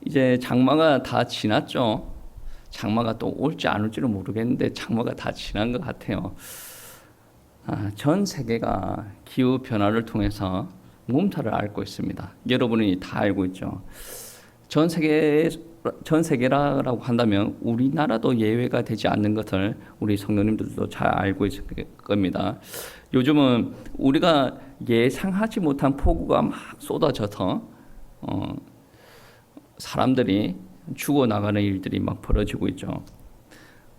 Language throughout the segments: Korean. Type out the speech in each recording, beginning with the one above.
이제 장마가 다 지났죠. 장마가 또 올지 안 올지는 모르겠는데 장마가 다 지난 것 같아요. 전 세계가 기후 변화를 통해서 몸살을 앓고 있습니다. 여러분이 다 알고 있죠. 전 세계라고 한다면 우리나라도 예외가 되지 않는 것을 우리 성도님들도 잘 알고 있을 겁니다. 요즘은 우리가 예상하지 못한 폭우가 막 쏟아져서 사람들이 죽어나가는 일들이 막 벌어지고 있죠.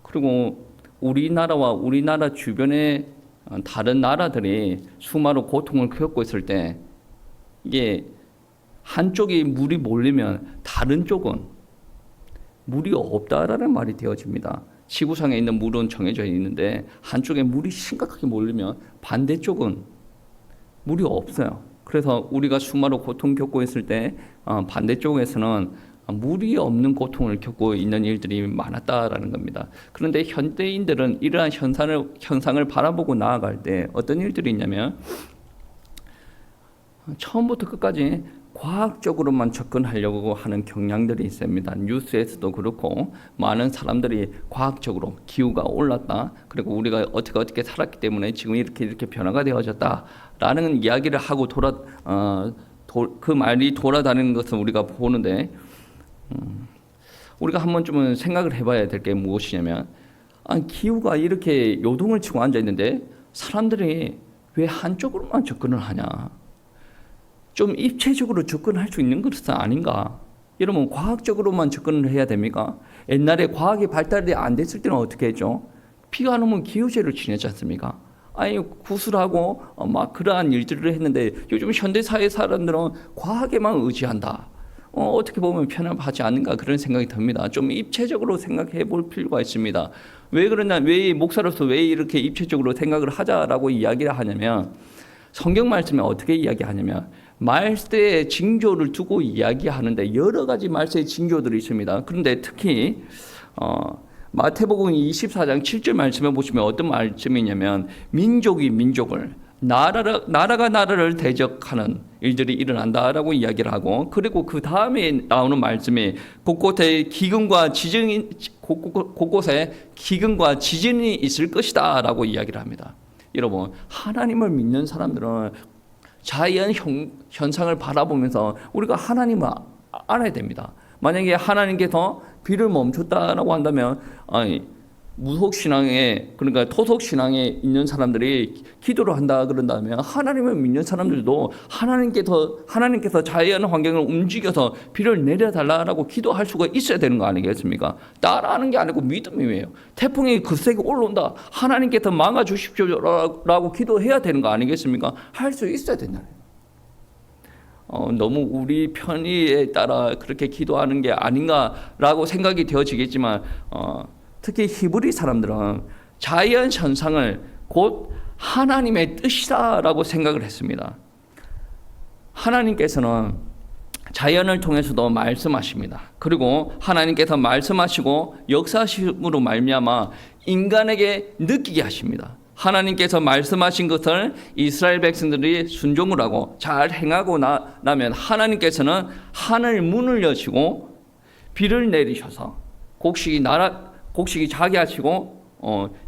그리고 우리나라와 우리나라 주변의 다른 나라들이 수많은 고통을 겪고 있을 때 이게 한쪽이 물이 몰리면 다른 쪽은 물이 없다라는 말이 되어집니다. 지구상에 있는 물은 정해져 있는데 한쪽에 물이 심각하게 몰리면 반대쪽은 물이 없어요. 그래서 우리가 수많은 고통 겪고 있을 때 반대쪽에서는 물이 없는 고통을 겪고 있는 일들이 많았다라는 겁니다. 그런데 현대인들은 이러한 현상을 바라보고 나아갈 때 어떤 일들이 있냐면 처음부터 끝까지 과학적으로만 접근하려고 하는 경향들이 있습니다. 뉴스에서도 그렇고 많은 사람들이 과학적으로 기후가 올랐다. 그리고 우리가 어떻게 살았기 때문에 지금 이렇게 변화가 되어졌다라는 이야기를 하고 그 말이 돌아다니는 것을 우리가 보는데 우리가 한 번쯤은 생각을 해봐야 될 게 무엇이냐면 기후가 이렇게 요동을 치고 앉아 있는데 사람들이 왜 한쪽으로만 접근을 하냐? 좀 입체적으로 접근할 수 있는 것은 아닌가? 여러분 과학적으로만 접근을 해야 됩니까? 옛날에 과학이 발달이 안 됐을 때는 어떻게 했죠? 비가 안 오면 기후제를 지냈지 않습니까? 구슬하고 막 그러한 일들을 했는데 요즘 현대사회 사람들은 과학에만 의지한다. 어떻게 보면 편협하지 않는가 그런 생각이 듭니다. 좀 입체적으로 생각해 볼 필요가 있습니다. 왜 그러냐? 왜 목사로서 왜 이렇게 입체적으로 생각을 하자라고 이야기를 하냐면 성경 말씀에 어떻게 이야기하냐면 말세의 징조를 두고 이야기하는데 여러 가지 말세의 징조들이 있습니다. 그런데 특히 마태복음 24장 7절 말씀에 보시면 어떤 말씀이냐면 민족이 민족을 나라가 나라를 대적하는 일들이 일어난다라고 이야기를 하고 그리고 그 다음에 나오는 말씀이 곳곳에 기근과 지진이 있을 것이다라고 이야기를 합니다. 여러분 하나님을 믿는 사람들은 자연 현상을 바라보면서 우리가 하나님을 알아야 됩니다. 만약에 하나님께서 비를 멈췄다라고 한다면 무속신앙에 그러니까 토속신앙에 있는 사람들이 기도를 한다 그런다면 하나님을 믿는 사람들도 하나님께서 자연 환경을 움직여서 비를 내려달라고 기도할 수가 있어야 되는 거 아니겠습니까? 따라하는 게 아니고 믿음이에요. 태풍이 거세게 올라온다. 하나님께서 막아주십시오라고 기도해야 되는 거 아니겠습니까? 할 수 있어야 된다는 너무 우리 편의에 따라 그렇게 기도하는 게 아닌가라고 생각이 되어지겠지만 특히 히브리 사람들은 자연 현상을 곧 하나님의 뜻이다라고 생각을 했습니다. 하나님께서는 자연을 통해서도 말씀하십니다. 그리고 하나님께서 말씀하시고 역사하심으로 말미암아 인간에게 느끼게 하십니다. 하나님께서 말씀하신 것을 이스라엘 백성들이 순종을 하고 잘 행하고 나면 하나님께서는 하늘 문을 여시고 비를 내리셔서 곡식이 자게 하시고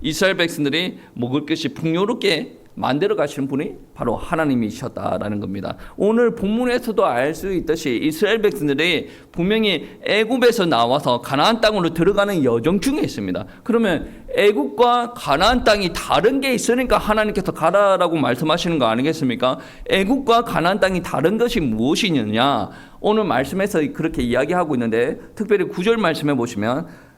이스라엘 백성들이 먹을 것이 풍요롭게 만들어 가시는 분이 바로 하나님이셨다라는 겁니다. 오늘 본문에서도 알 수 있듯이 이스라엘 백성들이 분명히 애굽에서 나와서 가나안 땅으로 들어가는 여정 중에 있습니다. 그러면 애굽과 가나안 땅이 다른 게 있으니까 하나님께서 가라라고 말씀하시는 거 아니겠습니까? 애굽과 가나안 땅이 다른 것이 무엇이냐? 오늘 말씀에서 그렇게 이야기하고 있는데 특별히 9절 말씀해 보시면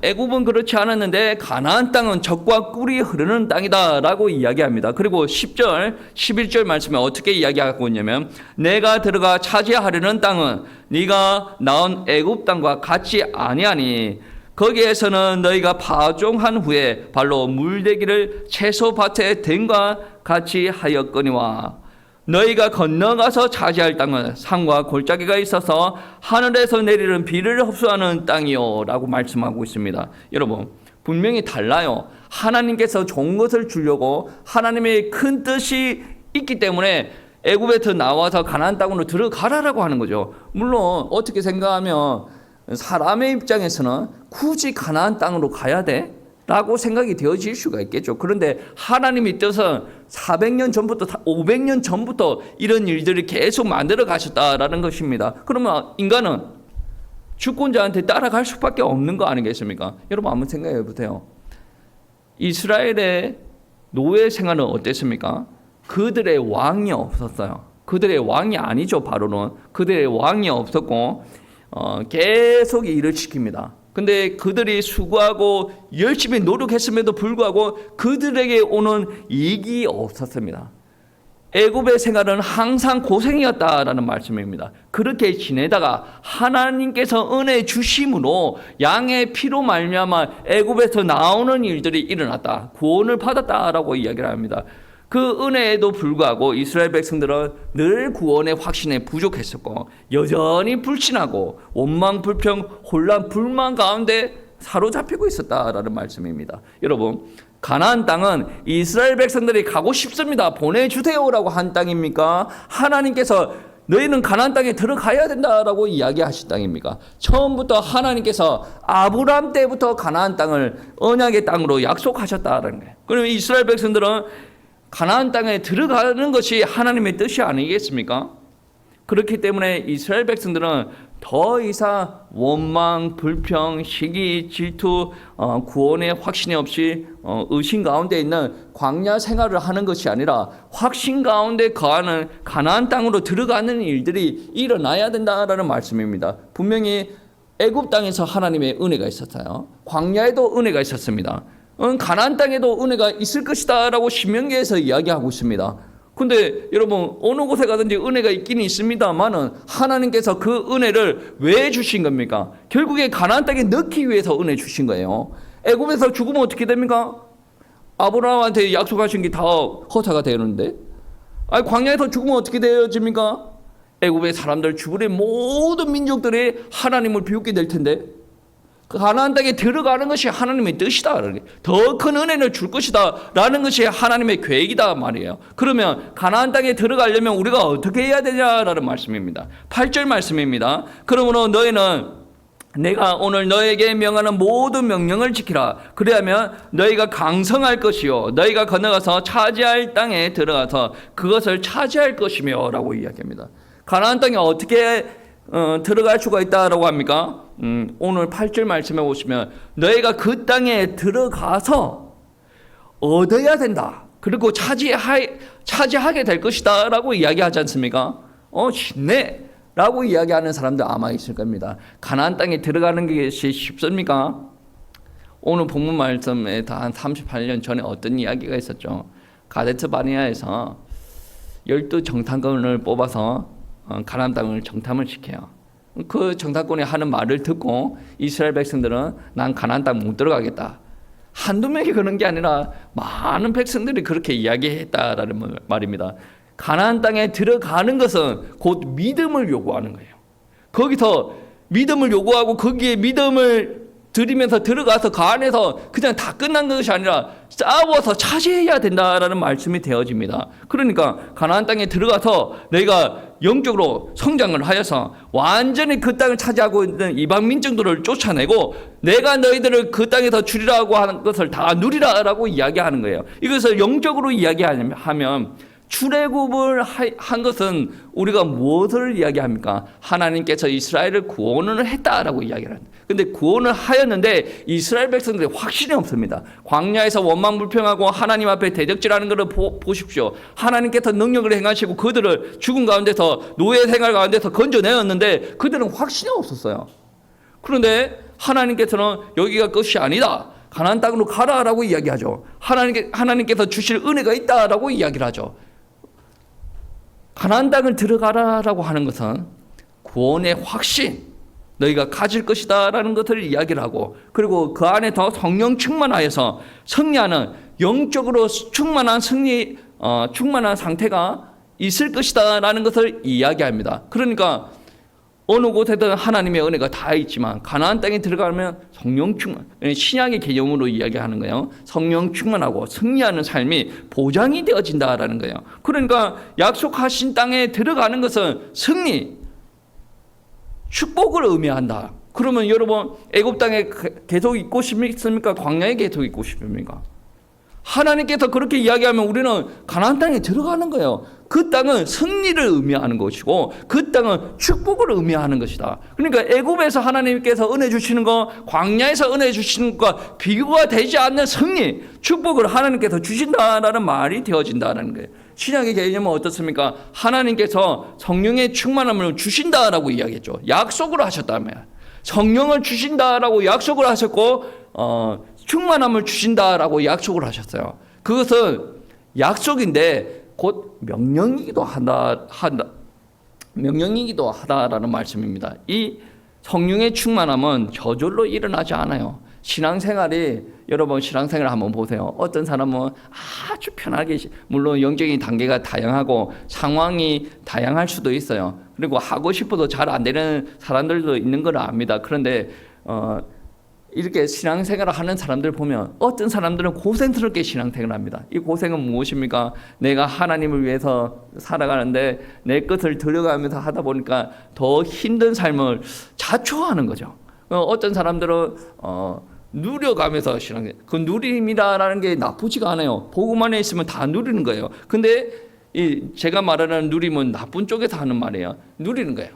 애굽은 그렇지 않았는데 가나안 땅은 젖과 꿀이 흐르는 땅이다라고 이야기합니다. 그리고 10절, 11절 말씀에 어떻게 이야기하고 있냐면 내가 들어가 차지하려는 땅은 네가 낳은 애굽 땅과 같지 아니하니 거기에서는 너희가 파종한 후에 발로 물대기를 채소밭에 댄과 같이 하였거니와 너희가 건너가서 차지할 땅은 산과 골짜기가 있어서 하늘에서 내리는 비를 흡수하는 땅이요 라고 말씀하고 있습니다. 여러분 분명히 달라요. 하나님께서 좋은 것을 주려고 하나님의 큰 뜻이 있기 때문에 애굽에서 나와서 가나안 땅으로 들어가라라고 하는 거죠. 물론 어떻게 생각하면 사람의 입장에서는 굳이 가나안 땅으로 가야 돼? 라고 생각이 되어질 수가 있겠죠. 그런데 하나님의 뜻은 400년 전부터 500년 전부터 이런 일들을 계속 만들어 가셨다라는 것입니다. 그러면 인간은 주권자한테 따라갈 수밖에 없는 거 아니겠습니까? 여러분 한번 생각해 보세요. 이스라엘의 노예 생활은 어땠습니까? 그들의 왕이 없었어요. 그들의 왕이 아니죠. 바로는 그들의 왕이 없었고 계속 일을 시킵니다. 근데 그들이 수고하고 열심히 노력했음에도 불구하고 그들에게 오는 이익이 없었습니다. 애굽의 생활은 항상 고생이었다라는 말씀입니다. 그렇게 지내다가 하나님께서 은혜 주심으로 양의 피로 말미암아 애굽에서 나오는 일들이 일어났다. 구원을 받았다라고 이야기를 합니다. 그 은혜에도 불구하고 이스라엘 백성들은 늘 구원의 확신에 부족했었고 여전히 불신하고 원망, 불평, 혼란, 불만 가운데 사로잡히고 있었다라는 말씀입니다. 여러분, 가나안 땅은 이스라엘 백성들이 가고 싶습니다. 보내주세요라고 한 땅입니까? 하나님께서 너희는 가나안 땅에 들어가야 된다라고 이야기하신 땅입니까? 처음부터 하나님께서 아브라함 때부터 가나안 땅을 언약의 땅으로 약속하셨다라는 거예요. 그럼 이스라엘 백성들은 가나안 땅에 들어가는 것이 하나님의 뜻이 아니겠습니까? 그렇기 때문에 이스라엘 백성들은 더 이상 원망, 불평, 시기, 질투, 구원의 확신이 없이 의심 가운데 있는 광야 생활을 하는 것이 아니라 확신 가운데 거하는 가나안 땅으로 들어가는 일들이 일어나야 된다라는 말씀입니다. 분명히 애굽 땅에서 하나님의 은혜가 있었어요. 광야에도 은혜가 있었습니다. 가나안 땅에도 은혜가 있을 것이다 라고 신명기에서 이야기하고 있습니다. 근데 여러분 어느 곳에 가든지 은혜가 있기는 있습니다만은 하나님께서 그 은혜를 왜 주신 겁니까? 결국에 가나안 땅에 넣기 위해서 은혜 주신 거예요. 애굽에서 죽으면 어떻게 됩니까? 아브라함한테 약속하신 게 다 허사가 되는데, 아니 광야에서 죽으면 어떻게 되어집니까? 애굽의 사람들 주변의 모든 민족들이 하나님을 비웃게 될 텐데, 가나안 땅에 들어가는 것이 하나님의 뜻이다. 더 큰 은혜를 줄 것이다 라는 것이 하나님의 계획이다 말이에요. 그러면 가나안 땅에 들어가려면 우리가 어떻게 해야 되냐라는 말씀입니다. 8절 말씀입니다. 그러므로 너희는 내가 오늘 너에게 명하는 모든 명령을 지키라. 그래야면 너희가 강성할 것이요 너희가 건너가서 차지할 땅에 들어가서 그것을 차지할 것이며 라고 이야기합니다. 가나안 땅에 어떻게 들어갈 수가 있다라고 합니까? 오늘 8절 말씀해 보시면 너희가 그 땅에 들어가서 얻어야 된다. 그리고 차지하게 될 것이다 라고 이야기하지 않습니까? 쉽네 라고 이야기하는 사람들 아마 있을 겁니다. 가나안 땅에 들어가는 것이 쉽습니까? 오늘 본문 말씀에 한 38년 전에 어떤 이야기가 있었죠. 가데스 바네아에서 12정탐꾼을 뽑아서 가나안 땅을 정탐을 시켜요. 그 정탐꾼이 하는 말을 듣고 이스라엘 백성들은 난 가나안 땅 못 들어가겠다. 한두 명이 그런 게 아니라 많은 백성들이 그렇게 이야기했다라는 말입니다. 가나안 땅에 들어가는 것은 곧 믿음을 요구하는 거예요. 거기서 믿음을 요구하고 거기에 믿음을 드리면서 들어가서 그 안에서 그냥 다 끝난 것이 아니라 싸워서 차지해야 된다라는 말씀이 되어집니다. 그러니까 가나안 땅에 들어가서 너희가 영적으로 성장을 하여서 완전히 그 땅을 차지하고 있는 이방 민족들을 쫓아내고 내가 너희들을 그 땅에서 주리라고 하는 것을 다 누리라라고 이야기하는 거예요. 이것을 영적으로 이야기하면 출애굽을 한 것은 우리가 무엇을 이야기합니까? 하나님께서 이스라엘을 구원을 했다라고 이야기를 합니다. 근데 구원을 하였는데 이스라엘 백성들이 확신이 없습니다. 광야에서 원망불평하고 하나님 앞에 대적질하는 것을 보십시오. 하나님께서 능력을 행하시고 그들을 죽음 가운데서 노예 생활 가운데서 건져내었는데 그들은 확신이 없었어요. 그런데 하나님께서는 여기가 끝이 아니다. 가나안 땅으로 가라라고 이야기하죠. 하나님께서 주실 은혜가 있다라고 이야기를 하죠. 가나안 땅을 들어가라라고 하는 것은 구원의 확신, 너희가 가질 것이다 라는 것을 이야기를 하고, 그리고 그 안에 더 성령 충만하여서 승리하는 영적으로 충만한 충만한 상태가 있을 것이다 라는 것을 이야기합니다. 그러니까 어느 곳에든 하나님의 은혜가 다 있지만 가나안 땅에 들어가면 성령 충만, 신약의 개념으로 이야기하는 거예요. 성령 충만하고 승리하는 삶이 보장이 되어진다라는 거예요. 그러니까 약속하신 땅에 들어가는 것은 승리, 축복을 의미한다. 그러면 여러분 애굽 땅에 계속 있고 싶습니까? 광야에 계속 있고 싶습니까? 하나님께서 그렇게 이야기하면 우리는 가나안 땅에 들어가는 거예요. 그 땅은 승리를 의미하는 것이고 그 땅은 축복을 의미하는 것이다. 그러니까 애굽에서 하나님께서 은혜 주시는 것, 광야에서 은혜 주시는 것과 비교가 되지 않는 승리, 축복을 하나님께서 주신다라는 말이 되어진다는 거예요. 신약의 개념은 어떻습니까? 하나님께서 성령의 충만함을 주신다라고 이야기했죠. 약속을 하셨다면 성령을 주신다라고 약속을 하셨고 충만함을 주신다라고 약속을 하셨어요. 그것은 약속인데 곧 명령이기도 하다라는 말씀입니다. 이 성령의 충만함은 저절로 일어나지 않아요. 신앙생활이 여러분 신앙생활 한번 보세요. 어떤 사람은 아주 편하게 물론 영적인 단계가 다양하고 상황이 다양할 수도 있어요. 그리고 하고 싶어도 잘 안 되는 사람들도 있는 걸 압니다. 그런데 이렇게 신앙생활을 하는 사람들 보면 어떤 사람들은 고생스럽게 신앙생활을 합니다. 이 고생은 무엇입니까? 내가 하나님을 위해서 살아가는데 내 것을 들여가면서 하다 보니까 더 힘든 삶을 자초하는 거죠. 어떤 사람들은 누려가면서 신앙생활, 그 누림이라는 게 나쁘지가 않아요. 복음 안에 있으면 다 누리는 거예요. 근데 제가 말하는 누림은 나쁜 쪽에서 하는 말이에요. 누리는 거예요.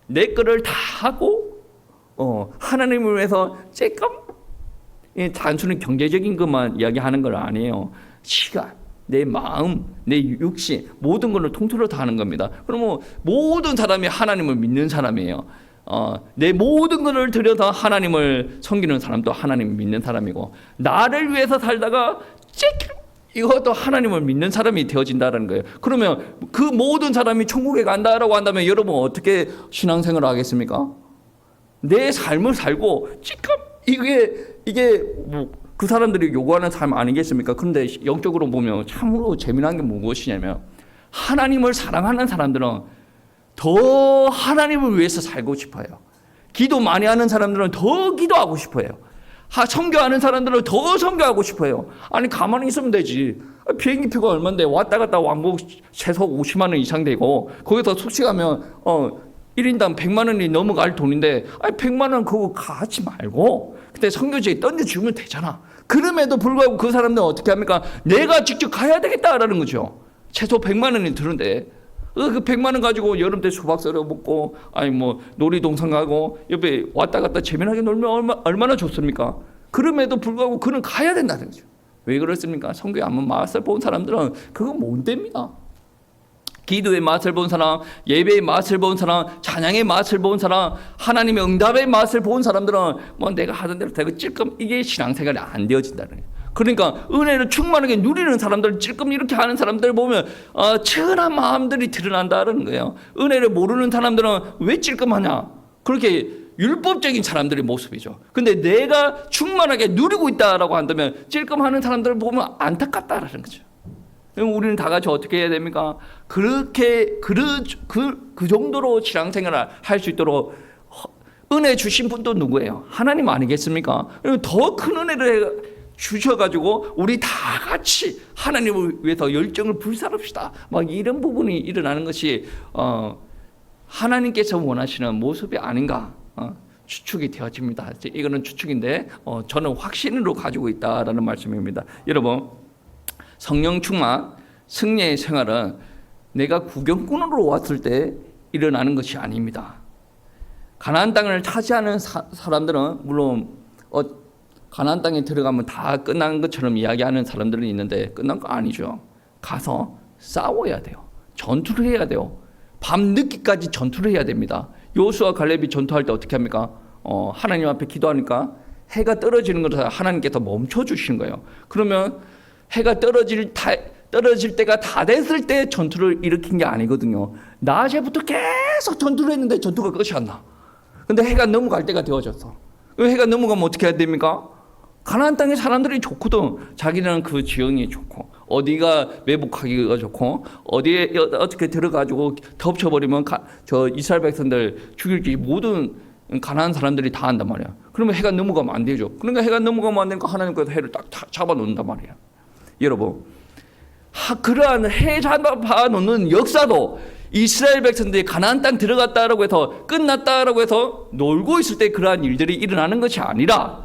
내 거를 다 하고 하나님을 위해서 조금 단순히 경제적인 것만 이야기하는 건 아니에요. 시간, 내 마음, 내 육신 모든 것을 통틀어 다 하는 겁니다. 그러면 모든 사람이 하나님을 믿는 사람이에요. 내 모든 것을 들여서 하나님을 섬기는 사람도 하나님을 믿는 사람이고 나를 위해서 살다가 이것도 하나님을 믿는 사람이 되어진다는 거예요. 그러면 그 모든 사람이 천국에 간다라고 한다면 여러분 어떻게 신앙생활을 하겠습니까? 내 삶을 살고 지금 이게 뭐 그 사람들이 요구하는 삶 아니겠습니까? 그런데 영적으로 보면 참으로 재미난 게 무엇이냐면 하나님을 사랑하는 사람들은 더 하나님을 위해서 살고 싶어요. 기도 많이 하는 사람들은 더 기도하고 싶어요. 선교하는 사람들은 더 선교하고 싶어요. 아니 가만히 있으면 되지. 비행기표가 얼마인데 왔다 갔다 왕복 최소 50만 원 이상 되고 거기서 숙식하면 1인당 100만 원이 넘어갈 돈인데 100만 원 그거 하지 말고 그때 선교지에 던져주면 되잖아. 그럼에도 불구하고 그 사람들은 어떻게 합니까? 내가 직접 가야 되겠다라는 거죠. 최소 100만 원이 드는데 그 100만 원 가지고 여름 때 수박 썰어 먹고 아니 뭐 놀이동산 가고 옆에 왔다 갔다 재미나게 놀면 얼마나 좋습니까? 그럼에도 불구하고 그는 가야 된다는 거죠. 왜 그렇습니까? 선교에 한번 맛을 본 사람들은 그거 못 됩니다. 기도의 맛을 본 사람, 예배의 맛을 본 사람, 찬양의 맛을 본 사람, 하나님의 응답의 맛을 본 사람들은 뭐 내가 하던 대로 되고 찔끔 이게 신앙생활이 안 되어진다는 거예요. 그러니까 은혜를 충만하게 누리는 사람들, 찔끔 이렇게 하는 사람들 보면 천한 마음들이 드러난다는 거예요. 은혜를 모르는 사람들은 왜 찔끔하냐? 그렇게 율법적인 사람들의 모습이죠. 근데 내가 충만하게 누리고 있다라고 한다면 찔끔하는 사람들을 보면 안타깝다라는 거죠. 우리는 다 같이 어떻게 해야 됩니까? 그렇게 그 정도로 신앙생활을 할 수 있도록 은혜 주신 분도 누구예요? 하나님 아니겠습니까? 더 큰 은혜를 주셔가지고 우리 다 같이 하나님을 위해서 열정을 불사릅시다. 막 이런 부분이 일어나는 것이 하나님께서 원하시는 모습이 아닌가 추측이 되어집니다. 이거는 추측인데 저는 확신으로 가지고 있다라는 말씀입니다. 여러분 성령 충만 승리의 생활은 내가 구경꾼으로 왔을 때 일어나는 것이 아닙니다. 가나안 땅을 차지하는 사람들은 물론 가나안 땅에 들어가면 다 끝난 것처럼 이야기하는 사람들은 있는데 끝난 거 아니죠. 가서 싸워야 돼요. 전투를 해야 돼요. 밤 늦기까지 전투를 해야 됩니다. 여호수아 칼렙이 전투할 때 어떻게 합니까? 하나님 앞에 기도하니까 해가 떨어지는 것을 하나님께서 멈춰 주시는 거예요. 그러면 해가 떨어질 때가 다 됐을 때 전투를 일으킨 게 아니거든요. 낮에부터 계속 전투를 했는데 전투가 끝이 안 나. 근데 해가 넘어갈 때가 되어졌어. 해가 넘어가면 어떻게 해야 됩니까? 가나안 땅의 사람들이 좋거든. 자기는 그 지형이 좋고 어디가 매복하기가 좋고 어디에 어떻게 들어가지고 덮쳐버리면 저 이스라엘 백성들 죽일지 모든 가난한 사람들이 다 한단 말이야. 그러면 해가 넘어가면 안 되죠. 그러니까 해가 넘어가면 안 되니까 하나님께서 해를 딱 잡아놓는단 말이야. 여러분, 그러한 해 잡아놓는 역사도 이스라엘 백성들이 가나안 땅 들어갔다라고 해서 끝났다라고 해서 놀고 있을 때 그러한 일들이 일어나는 것이 아니라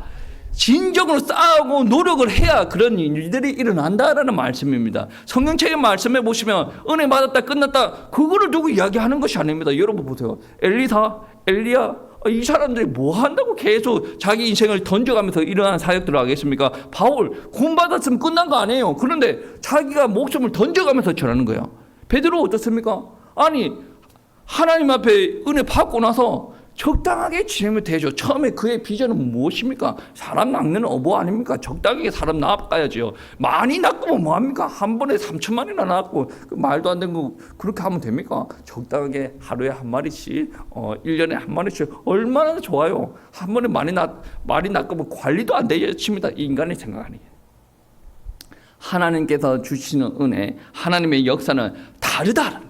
진정으로 싸우고 노력을 해야 그런 일들이 일어난다라는 말씀입니다. 성경책의 말씀에 보시면 은혜 받았다 끝났다 그거를 두고 이야기하는 것이 아닙니다. 여러분 보세요. 엘리사, 엘리야, 이 사람들이 뭐 한다고 계속 자기 인생을 던져가면서 일어나는 사역들을 하겠습니까? 바울 구원 받았으면 끝난 거 아니에요. 그런데 자기가 목숨을 던져가면서 전하는 거예요. 베드로 어떻습니까? 아니 하나님 앞에 은혜 받고 나서 적당하게 지내면 되죠. 처음에 그의 비전은 무엇입니까? 사람 낚는 어부 아닙니까? 적당하게 사람 낳아가야죠. 많이 낳으면 뭐합니까? 한 번에 3천만이나 낳고 말도 안 되는 거 그렇게 하면 됩니까? 적당하게 하루에 한 마리씩 1년에 한 마리씩 얼마나 좋아요. 한 번에 많이 낳으면 관리도 안 되겠습니다. 인간의 생각 아니에요. 하나님께서 주시는 은혜, 하나님의 역사는 다르다는 거예요.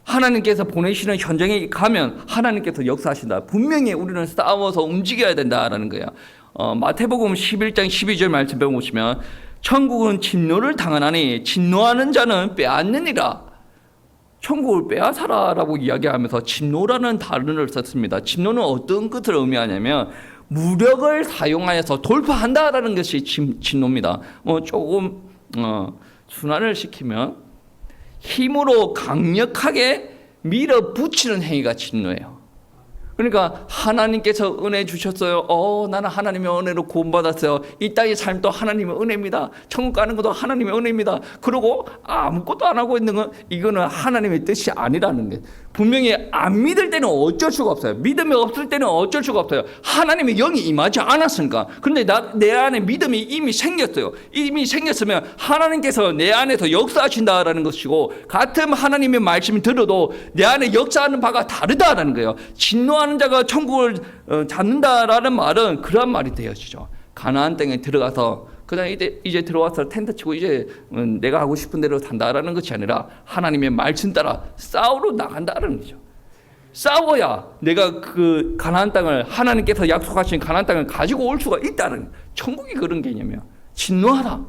하나님께서 보내시는 현장에 가면 하나님께서 역사하신다. 분명히 우리는 싸워서 움직여야 된다라는 거예요. 마태복음 11장 12절 말씀 보시면 천국은 진노를 당하나니 진노하는 자는 빼앗느니라. 천국을 빼앗아라라고 이야기하면서 진노라는 단어를 썼습니다. 진노는 어떤 것을 의미하냐면 무력을 사용하여서 돌파한다라는 것이 진노입니다. 조금 순환을 시키면 힘으로 강력하게 밀어붙이는 행위가 진노예요. 그러니까 하나님께서 은혜 주셨어요. 나는 하나님의 은혜로 구원받았어요. 이 땅의 삶도 하나님의 은혜입니다. 천국 가는 것도 하나님의 은혜입니다. 그러고 아무것도 안 하고 있는 건 이거는 하나님의 뜻이 아니라는 게 분명히 안 믿을 때는 어쩔 수가 없어요. 믿음이 없을 때는 어쩔 수가 없어요. 하나님의 영이 임하지 않았으니까. 그런데 내 안에 믿음이 이미 생겼어요. 이미 생겼으면 하나님께서 내 안에서 역사하신다라는 것이고 같은 하나님의 말씀을 들어도 내 안에 역사하는 바가 다르다라는 거예요. 진노하는 자가 천국을 잡는다라는 말은 그런 말이 되어지죠. 가나안 땅에 들어가서 그냥 이제 들어와서 텐트 치고 이제 내가 하고 싶은 대로 산다라는 것이 아니라 하나님의 말씀 따라 싸우러 나간다는 거죠. 싸워야 내가 그 가나안 땅을 하나님께서 약속하신 가나안 땅을 가지고 올 수가 있다는 천국이 그런 개념이야. 진노하라.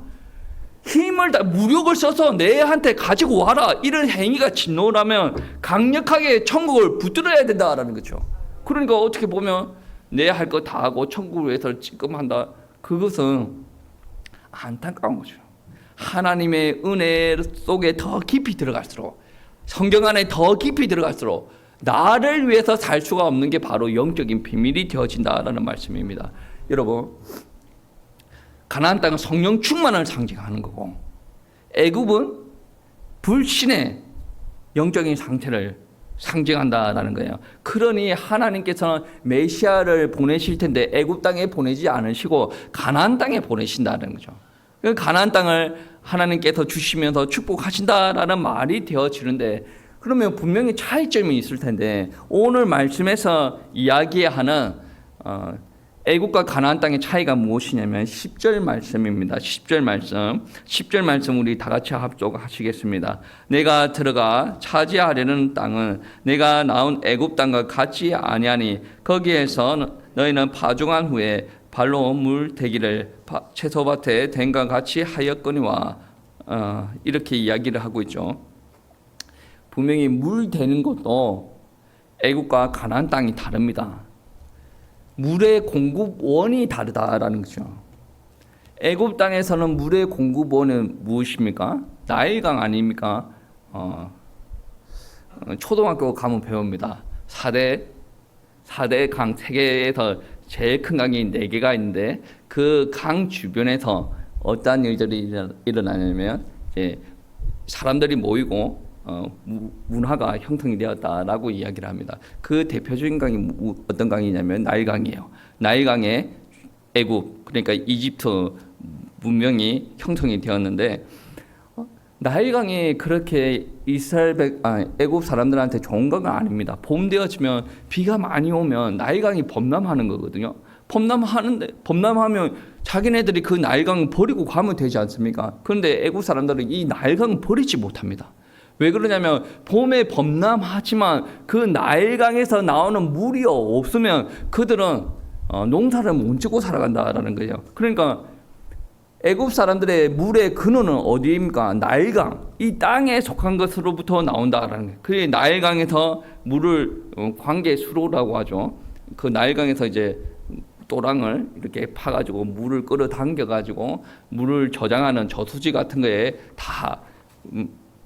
힘을 다 무력을 써서 내한테 가지고 와라. 이런 행위가 진노라면 강력하게 천국을 붙들어야 된다라는 거죠. 그러니까 어떻게 보면 내 할 거 다 하고 천국을 위해서 찌끔한다. 그것은 안타까운 거죠. 하나님의 은혜 속에 더 깊이 들어갈수록 성경 안에 더 깊이 들어갈수록 나를 위해서 살 수가 없는 게 바로 영적인 비밀이 되어진다라는 말씀입니다. 여러분, 가나안 땅은 성령 충만을 상징하는 거고 애굽은 불신의 영적인 상태를 상징한다라는 거예요. 그러니 하나님께서는 메시아를 보내실 텐데 애굽 땅에 보내지 않으시고 가나안 땅에 보내신다는 거죠. 그 가나안 땅을 하나님께서 주시면서 축복하신다라는 말이 되어지는데 그러면 분명히 차이점이 있을 텐데 오늘 말씀에서 이야기하는 애국과 가나안 땅의 차이가 무엇이냐면 10절 말씀입니다. 10절 말씀 우리 다 같이 합독하시겠습니다. 내가 들어가 차지하려는 땅은 내가 나온 애굽 땅과 같지 아니하니 거기에서 너희는 파종한 후에 발로 물 대기를 채소밭에 댄과 같이 하였거니와 이렇게 이야기를 하고 있죠. 분명히 물 대는 것도 애굽과 가나안 땅이 다릅니다. 물의 공급원이 다르다라는 거죠. 애굽 땅에서는 물의 공급원은 무엇입니까? 나일강 아닙니까? 초등학교 가면 배웁니다. 4대 강 세계에서 제일 큰 강이 4개가 있는데 그 강 주변에서 어떠한 일들이 일어나냐면 이제 사람들이 모이고 문화가 형성이 되었다라고 이야기를 합니다. 그 대표적인 강이 어떤 강이냐면 나일강이에요. 나일강에 애굽 그러니까 이집트 문명이 형성이 되었는데 나일강이 그렇게 애굽 사람들한테 좋은 건 아닙니다. 봄 되어지면 비가 많이 오면 나일강이 범람하는 거거든요. 범람하면 자기네들이 그 나일강을 버리고 가면 되지 않습니까? 그런데 애국 사람들은 이 나일강을 버리지 못합니다. 왜 그러냐면 봄에 범람하지만 그 나일강에서 나오는 물이 없으면 그들은 농사를 못 짓고 살아간다라는 거예요. 그러니까 애굽 사람들의 물의 근원은 어디입니까? 나일강. 이 땅에 속한 것으로부터 나온다라는 거예요. 그 나일강에서 물을 광계수로라고 하죠. 그 나일강에서 이제 또랑을 이렇게 파가지고 물을 끌어당겨가지고 물을 저장하는 저수지 같은 거에 다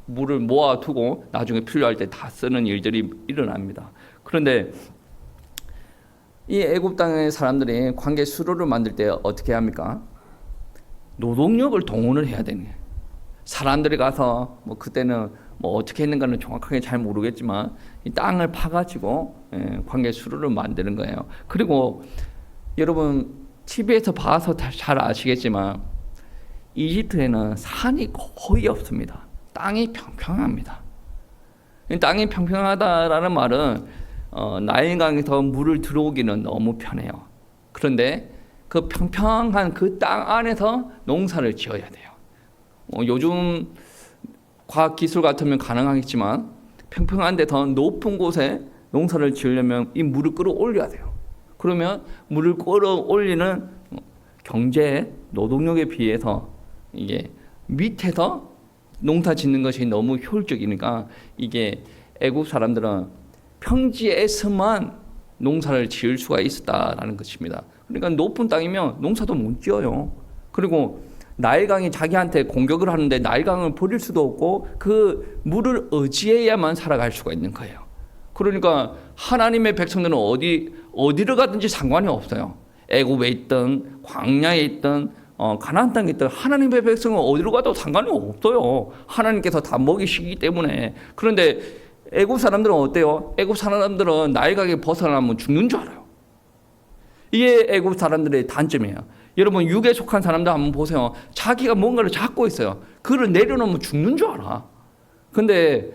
물을 모아두고 나중에 필요할 때 다 쓰는 일들이 일어납니다. 그런데 이 애굽 땅의 사람들이 광계 수로를 만들 때 어떻게 합니까? 노동력을 동원을 해야 되는 거예요. 사람들이 가서 뭐 그때는 뭐 어떻게 했는가는 정확하게 잘 모르겠지만 이 땅을 파가지고 광계 수로를 만드는 거예요. 그리고 여러분 TV에서 봐서 잘 아시겠지만 이집트에는 산이 거의 없습니다. 땅이 평평합니다. 땅이 평평하다라는 말은 나일강에서 물을 들어오기는 너무 편해요. 그런데 그 평평한 그 땅 안에서 농사를 지어야 돼요. 요즘 과학기술 같으면 가능하겠지만 평평한 데 더 높은 곳에 농사를 지으려면 이 물을 끌어올려야 돼요. 그러면 물을 끌어올리는 경제 노동력에 비해서 이게 밑에서 농사 짓는 것이 너무 효율적이니까 이게 애국 사람들은 평지에서만 농사를 지을 수가 있었다라는 것입니다. 그러니까 높은 땅이면 농사도 못 지어요. 그리고 나일강이 자기한테 공격을 하는데 나일강을 버릴 수도 없고 그 물을 의지해야만 살아갈 수가 있는 거예요. 그러니까 하나님의 백성들은 어디를 가든지 상관이 없어요. 애굽에 있든 광야에 있든 가나안 땅에 있든 하나님의 백성은 어디로 가도 상관이 없어요. 하나님께서 다 먹이시기 때문에. 그런데 애굽 사람들은 어때요? 애굽 사람들은 나일강에 벗어나면 죽는 줄 알아요. 이게 애굽 사람들의 단점이에요. 여러분 육에 속한 사람들 한번 보세요. 자기가 뭔가를 잡고 있어요. 그걸 내려놓으면 죽는 줄 알아. 근데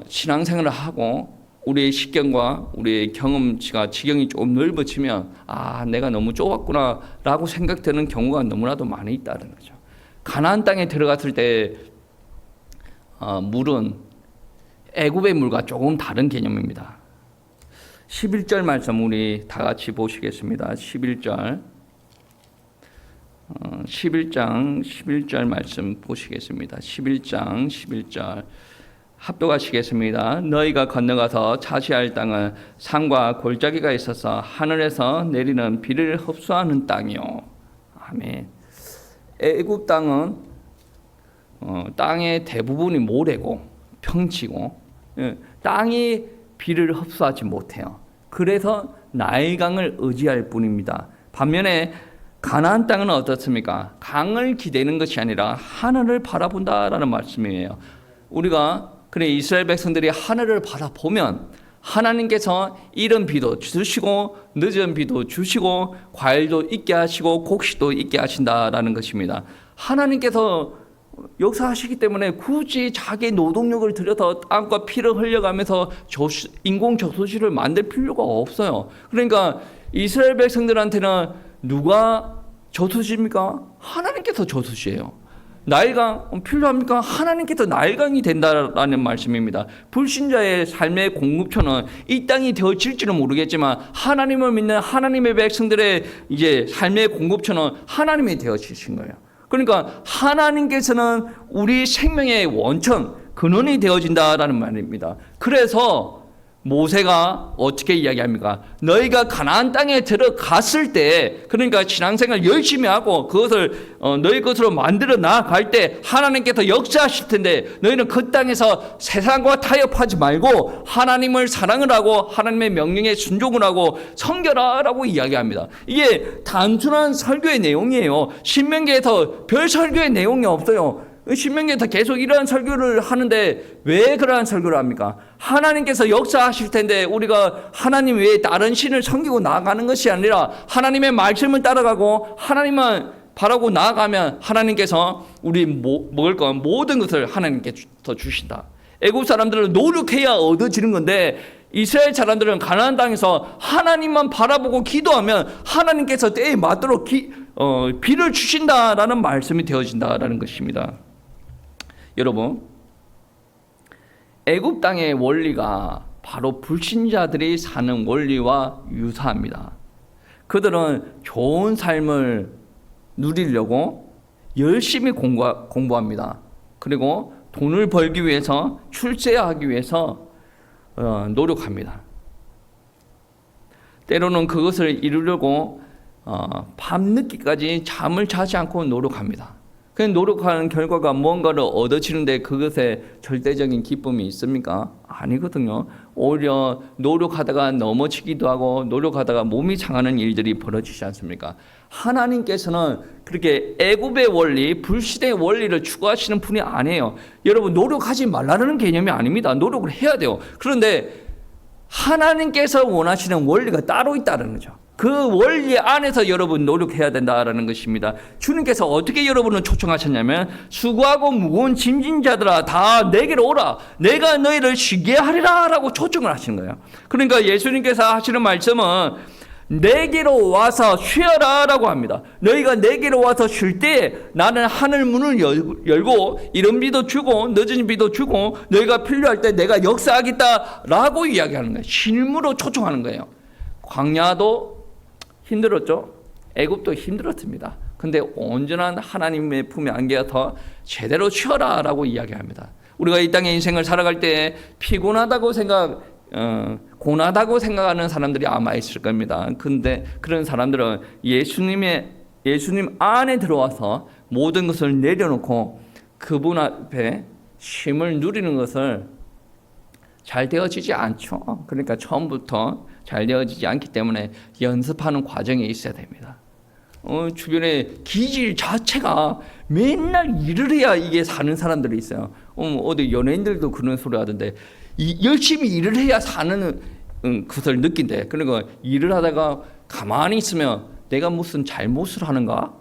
신앙생활을 하고 우리의 식견과 우리의 경험치가 지경이 조금 넓어지면 내가 너무 좁았구나 라고 생각되는 경우가 너무나도 많이 있다는 거죠. 가나안 땅에 들어갔을 때 물은 애굽의 물과 조금 다른 개념입니다. 11절 말씀 우리 다 같이 보시겠습니다. 11절 11장 11절 말씀 보시겠습니다. 11장 11절 합독하시겠습니다. 너희가 건너가서 차지할 땅은 산과 골짜기가 있어서 하늘에서 내리는 비를 흡수하는 땅이요. 아멘. 애굽 땅은 땅의 대부분이 모래고 평지고 땅이 비를 흡수하지 못해요. 그래서 나일강을 의지할 뿐입니다. 반면에 가나안 땅은 어떻습니까? 강을 기대는 것이 아니라 하늘을 바라본다라는 말씀이에요. 우리가 이스라엘 백성들이 하늘을 바라보면 하나님께서 이른 비도 주시고 늦은 비도 주시고 과일도 있게 하시고 곡식도 있게 하신다라는 것입니다. 하나님께서 역사하시기 때문에 굳이 자기 노동력을 들여서 땀과 피를 흘려가면서 인공 저수지를 만들 필요가 없어요. 그러니까 이스라엘 백성들한테는 누가 저수지입니까? 하나님께서 저수지예요. 나일강 필요합니까? 하나님께서 나일강이 된다라는 말씀입니다. 불신자의 삶의 공급처는 이 땅이 되어질지는 모르겠지만 하나님을 믿는 하나님의 백성들의 이제 삶의 공급처는 하나님이 되어지신 거예요. 그러니까 하나님께서는 우리 생명의 원천, 근원이 되어진다라는 말입니다. 그래서 모세가 어떻게 이야기합니까? 너희가 가나안 땅에 들어갔을 때, 그러니까 신앙생활 열심히 하고 그것을 너희 것으로 만들어 나갈 때 하나님께서 역사하실 텐데 너희는 그 땅에서 세상과 타협하지 말고 하나님을 사랑을 하고 하나님의 명령에 순종을 하고 섬겨라라고 이야기합니다. 이게 단순한 설교의 내용이에요. 신명기에서 별 설교의 내용이 없어요. 신명기에서 계속 이러한 설교를 하는데 왜 그러한 설교를 합니까? 하나님께서 역사하실 텐데 우리가 하나님 외에 다른 신을 섬기고 나아가는 것이 아니라 하나님의 말씀을 따라가고 하나님만 바라고 나아가면 하나님께서 우리 먹을 것 모든 것을 하나님께서 주신다. 애굽 사람들은 노력해야 얻어지는 건데 이스라엘 사람들은 가나안 땅에서 하나님만 바라보고 기도하면 하나님께서 때에 맞도록 비를 주신다라는 말씀이 되어진다라는 것입니다. 여러분, 애굽 땅의 원리가 바로 불신자들이 사는 원리와 유사합니다. 그들은 좋은 삶을 누리려고 열심히 공부합니다. 그리고 돈을 벌기 위해서, 출세하기 위해서 노력합니다. 때로는 그것을 이루려고 밤늦게까지 잠을 자지 않고 노력합니다. 그 노력하는 결과가 무언가를 얻어지는데 그것에 절대적인 기쁨이 있습니까? 아니거든요. 오히려 노력하다가 넘어지기도 하고 노력하다가 몸이 상하는 일들이 벌어지지 않습니까? 하나님께서는 그렇게 애굽의 원리, 불신의 원리를 추구하시는 분이 아니에요. 여러분, 노력하지 말라는 개념이 아닙니다. 노력을 해야 돼요. 그런데 하나님께서 원하시는 원리가 따로 있다는 거죠. 그 원리 안에서 여러분 노력해야 된다라는 것입니다. 주님께서 어떻게 여러분을 초청하셨냐면, 수고하고 무거운 짐진 자들아 다 내게로 오라, 내가 너희를 쉬게 하리라 라고 초청을 하시는 거예요. 그러니까 예수님께서 하시는 말씀은 내게로 와서 쉬어라 라고 합니다. 너희가 내게로 와서 쉴 때 나는 하늘 문을 열고 이른 비도 주고 늦은 비도 주고 너희가 필요할 때 내가 역사하겠다 라고 이야기하는 거예요. 쉼으로 초청하는 거예요. 광야도 힘들었죠. 애굽도 힘들었습니다. 근데 온전한 하나님의 품에 안겨서 제대로 쉬어라 라고 이야기합니다. 우리가 이 땅의 인생을 살아갈 때 피곤하다고 고나다고 생각하는 사람들이 아마 있을 겁니다. 근데 그런 사람들은 예수님 안에 들어와서 모든 것을 내려놓고 그분 앞에 쉼을 누리는 것을 잘 되어지지 않죠. 그러니까 처음부터 잘 되어지지 않기 때문에 연습하는 과정이 있어야 됩니다. 주변에 기질 자체가 맨날 일을 해야 이게 사는 사람들이 있어요. 어디 연예인들도 그런 소리 하던데 열심히 일을 해야 사는 것을 느낀대. 그러니까 일을 하다가 가만히 있으면 내가 무슨 잘못을 하는가?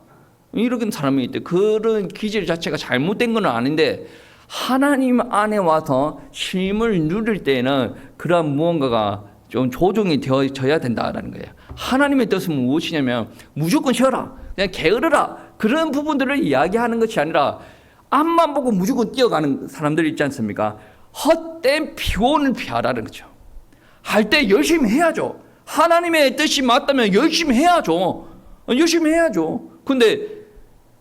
이런 사람이 있대. 그런 기질 자체가 잘못된 건 아닌데 하나님 안에 와서 쉼을 누릴 때에는 그런 무언가가 좀 조정이 되어져야 된다라는 거예요. 하나님의 뜻은 무엇이냐면 무조건 쉬어라, 그냥 게으르라, 그런 부분들을 이야기하는 것이 아니라 앞만 보고 무조건 뛰어가는 사람들이 있지 않습니까? 헛된 피곤을 피하라는 거죠. 할 때 열심히 해야죠. 하나님의 뜻이 맞다면 열심히 해야죠. 열심히 해야죠. 근데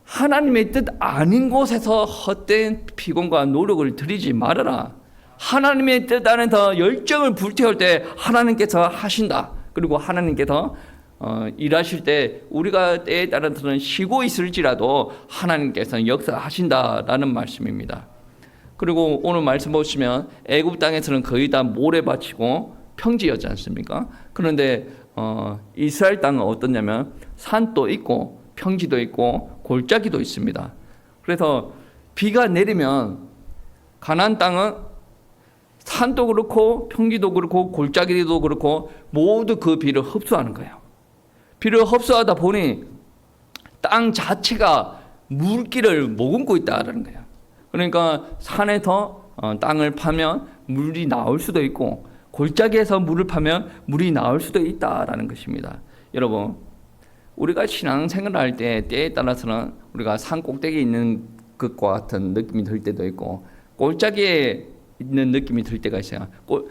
하나님의 뜻 아닌 곳에서 헛된 피곤과 노력을 들이지 말아라. 하나님의 뜻 안에서 열정을 불태울 때 하나님께서 하신다. 그리고 하나님께서 일하실 때 우리가 때에 따라서는 쉬고 있을지라도 하나님께서는 역사하신다라는 말씀입니다. 그리고 오늘 말씀 보시면 애굽 땅에서는 거의 다 모래밭이고 평지였지 않습니까? 그런데 이스라엘 땅은 어떠냐면 산도 있고 평지도 있고 골짜기도 있습니다. 그래서 비가 내리면 가나안 땅은 산도 그렇고 평지도 그렇고 골짜기도 그렇고 모두 그 비를 흡수하는 거예요. 비를 흡수하다 보니 땅 자체가 물기를 머금고 있다는 거예요. 그러니까 산에서 땅을 파면 물이 나올 수도 있고 골짜기에서 물을 파면 물이 나올 수도 있다라는 것입니다. 여러분, 우리가 신앙생활을 할 때에 따라서는 우리가 산 꼭대기에 있는 것과 같은 느낌이 들 때도 있고 골짜기에 있는 느낌이 들 때가 있어요.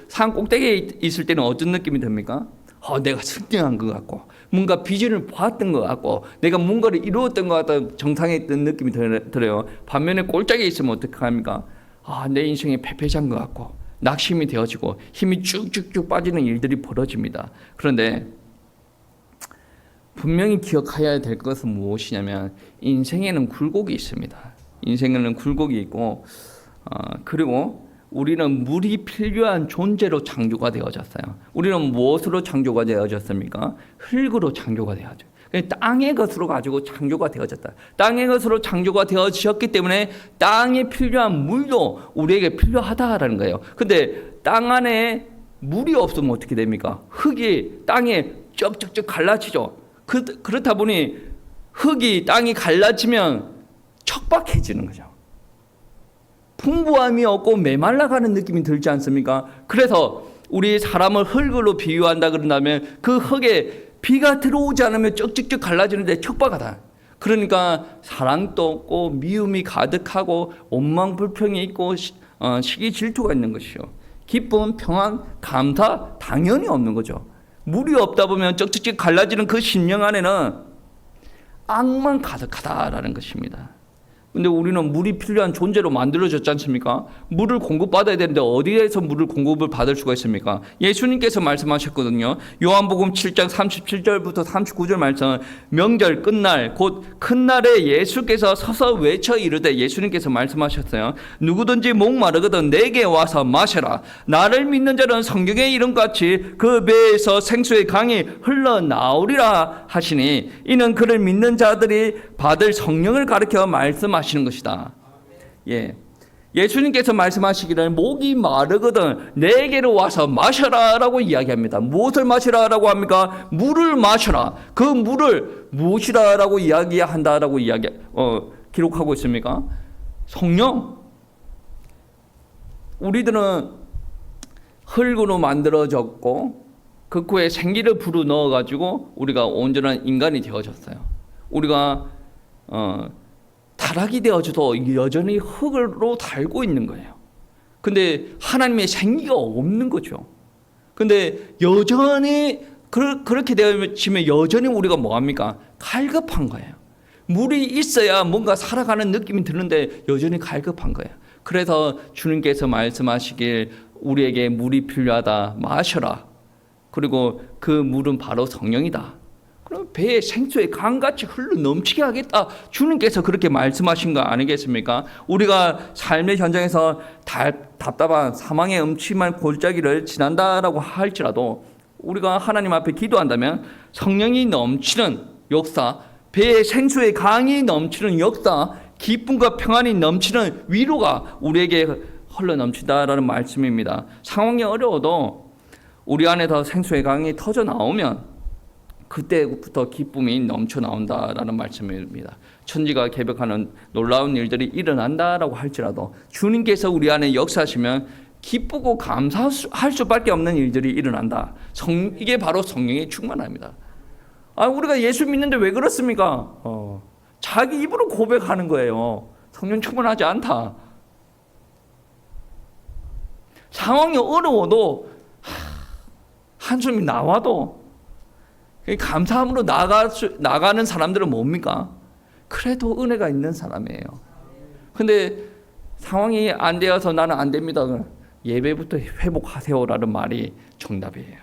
산 꼭대기에 있을 때는 어떤 느낌이 듭니까? 내가 승리한 것 같고 뭔가 비전을 보았던 것 같고 내가 뭔가를 이루었던 것 같다, 정상에 있던 느낌이 들어요. 반면에 골짜기에 있으면 어떻게 합니까? 내 인생이 패패한 것 같고 낙심이 되어지고 힘이 쭉쭉쭉 빠지는 일들이 벌어집니다. 그런데 분명히 기억해야 될 것은 무엇이냐면 인생에는 굴곡이 있습니다. 인생에는 굴곡이 있고 그리고 우리는 물이 필요한 존재로 창조가 되어졌어요. 우리는 무엇으로 창조가 되어졌습니까? 흙으로 창조가 되어졌어요. 땅의 것으로 가지고 창조가 되어졌다. 땅의 것으로 창조가 되어졌기 때문에 땅에 필요한 물도 우리에게 필요하다라는 거예요. 근데 땅 안에 물이 없으면 어떻게 됩니까? 흙이 땅에 쩍쩍쩍 갈라지죠. 그렇다 보니 땅이 갈라지면 척박해지는 거죠. 풍부함이 없고 메말라가는 느낌이 들지 않습니까? 그래서 우리 사람을 흙으로 비유한다 그런다면 그 흙에 비가 들어오지 않으면 쩍쩍쩍 갈라지는데 척박하다. 그러니까 사랑도 없고 미움이 가득하고 원망불평이 있고 시기 질투가 있는 것이요. 기쁨, 평안, 감사 당연히 없는 거죠. 물이 없다 보면 쩍쩍쩍 갈라지는 그 심령 안에는 악만 가득하다라는 것입니다. 근데 우리는 물이 필요한 존재로 만들어졌지 않습니까? 물을 공급받아야 되는데 어디에서 물을 공급을 받을 수가 있습니까? 예수님께서 말씀하셨거든요. 요한복음 7장 37절부터 39절 말씀, 명절 끝날 곧 큰 날에 예수께서 서서 외쳐 이르되, 예수님께서 말씀하셨어요. 누구든지 목마르거든 내게 와서 마셔라. 나를 믿는 자는 성경의 이름같이 그 배에서 생수의 강이 흘러나오리라 하시니, 이는 그를 믿는 자들이 받을 성령을 가리켜 말씀하시는 것이다. 예. 예수님께서 말씀하시기를 목이 마르거든 내게로 와서 마셔라 라고 이야기합니다. 무엇을 마시라 라고 합니까? 물을 마셔라. 그 물을 무엇이라 라고 이야기한다 라고 기록하고 있습니까? 성령. 우리들은 흙으로 만들어졌고 그 후에 생기를 불어 넣어 가지고 우리가 온전한 인간이 되어졌어요. 우리가 타락이 되어져도 여전히 흙으로 달고 있는 거예요. 근데 하나님의 생기가 없는 거죠. 근데 여전히 그렇게 되어지면 여전히 우리가 뭐합니까? 갈급한 거예요. 물이 있어야 뭔가 살아가는 느낌이 드는데 여전히 갈급한 거예요. 그래서 주님께서 말씀하시길 우리에게 물이 필요하다. 마셔라. 그리고 그 물은 바로 성령이다. 그럼 배에 생수의 강같이 흘러 넘치게 하겠다. 주님께서 그렇게 말씀하신 거 아니겠습니까? 우리가 삶의 현장에서 답답한 사망의 음침한 골짜기를 지난다라고 할지라도 우리가 하나님 앞에 기도한다면 성령이 넘치는 역사, 배에 생수의 강이 넘치는 역사, 기쁨과 평안이 넘치는 위로가 우리에게 흘러 넘친다라는 말씀입니다. 상황이 어려워도 우리 안에서 생수의 강이 터져 나오면 그때부터 기쁨이 넘쳐 나온다라는 말씀입니다. 천지가 개벽하는 놀라운 일들이 일어난다라고 할지라도 주님께서 우리 안에 역사하시면 기쁘고 감사할 수밖에 없는 일들이 일어난다. 이게 바로 성령의 충만함입니다. 우리가 예수 믿는데 왜 그렇습니까? 자기 입으로 고백하는 거예요. 성령 충만하지 않다. 상황이 어려워도 한숨이 나와도 감사함으로 나가는 사람들은 뭡니까? 그래도 은혜가 있는 사람이에요. 근데 상황이 안 되어서 나는 안 됩니다. 예배부터 회복하세요라는 말이 정답이에요.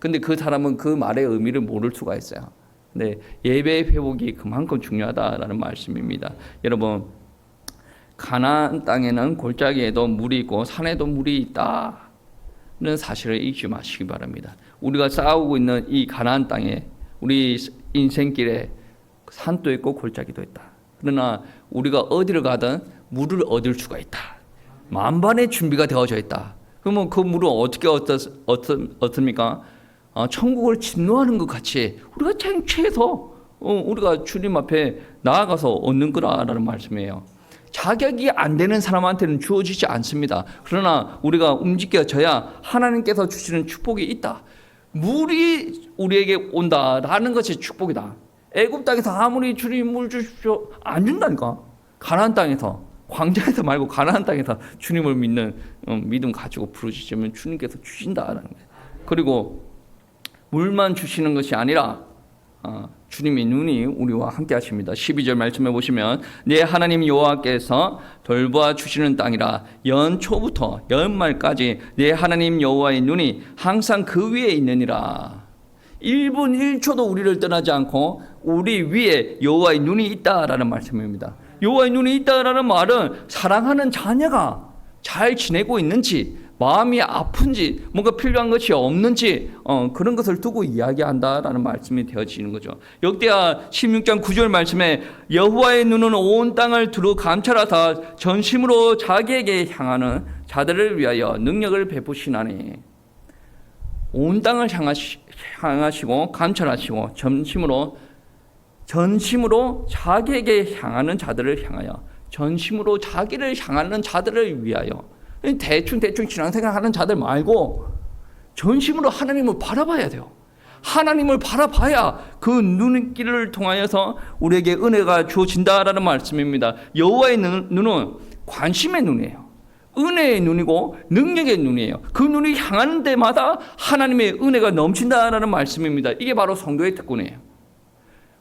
근데 그 사람은 그 말의 의미를 모를 수가 있어요. 근데 예배의 회복이 그만큼 중요하다라는 말씀입니다. 여러분, 가나안 땅에는 골짜기에도 물이 있고 산에도 물이 있다는 사실을 잊지 마시기 바랍니다. 우리가 싸우고 있는 이 가나안 땅에 우리 인생길에 산도 있고 골짜기도 있다. 그러나 우리가 어디를 가든 물을 얻을 수가 있다. 만반의 준비가 되어져 있다. 그러면 그 물은 어떻게 얻습니까? 천국을 침노하는 것 같이 우리가 창취해서 우리가 주님 앞에 나아가서 얻는 거라는 말씀이에요. 자격이 안 되는 사람한테는 주어지지 않습니다. 그러나 우리가 움직여져야 하나님께서 주시는 축복이 있다. 물이 우리에게 온다라는 것이 축복이다. 애굽 땅에서 아무리 주님 물 주십시오 안 준다니까. 가나안 땅에서, 광야에서 말고 가나안 땅에서 주님을 믿는 믿음 가지고 부르시면 주님께서 주신다라는 거예요. 그리고 물만 주시는 것이 아니라 주님의 눈이 우리와 함께 하십니다. 12절 말씀해 보시면 내 하나님 여호와께서 돌보아 주시는 땅이라 연초부터 연말까지 내 하나님 여호와의 눈이 항상 그 위에 있느니라. 1분 1초도 우리를 떠나지 않고 우리 위에 여호와의 눈이 있다라는 말씀입니다. 여호와의 눈이 있다라는 말은 사랑하는 자녀가 잘 지내고 있는지, 마음이 아픈지, 뭔가 필요한 것이 없는지 그런 것을 두고 이야기한다라는 말씀이 되어지는 거죠. 역대하 16장 9절 말씀에 여호와의 눈은 온 땅을 두루 감찰하사 전심으로 자기에게 향하는 자들을 위하여 능력을 베푸시나니. 온 땅을 향하시고 감찰하시고 전심으로 자기에게 향하는 자들을 향하여, 전심으로 자기를 향하는 자들을 위하여. 대충 신앙생활 하는 자들 말고 전심으로 하나님을 바라봐야 돼요. 하나님을 바라봐야 그 눈길을 통하여서 우리에게 은혜가 주어진다라는 말씀입니다. 여호와의 눈은 관심의 눈이에요. 은혜의 눈이고 능력의 눈이에요. 그 눈이 향하는 데마다 하나님의 은혜가 넘친다라는 말씀입니다. 이게 바로 성도의 특권이에요.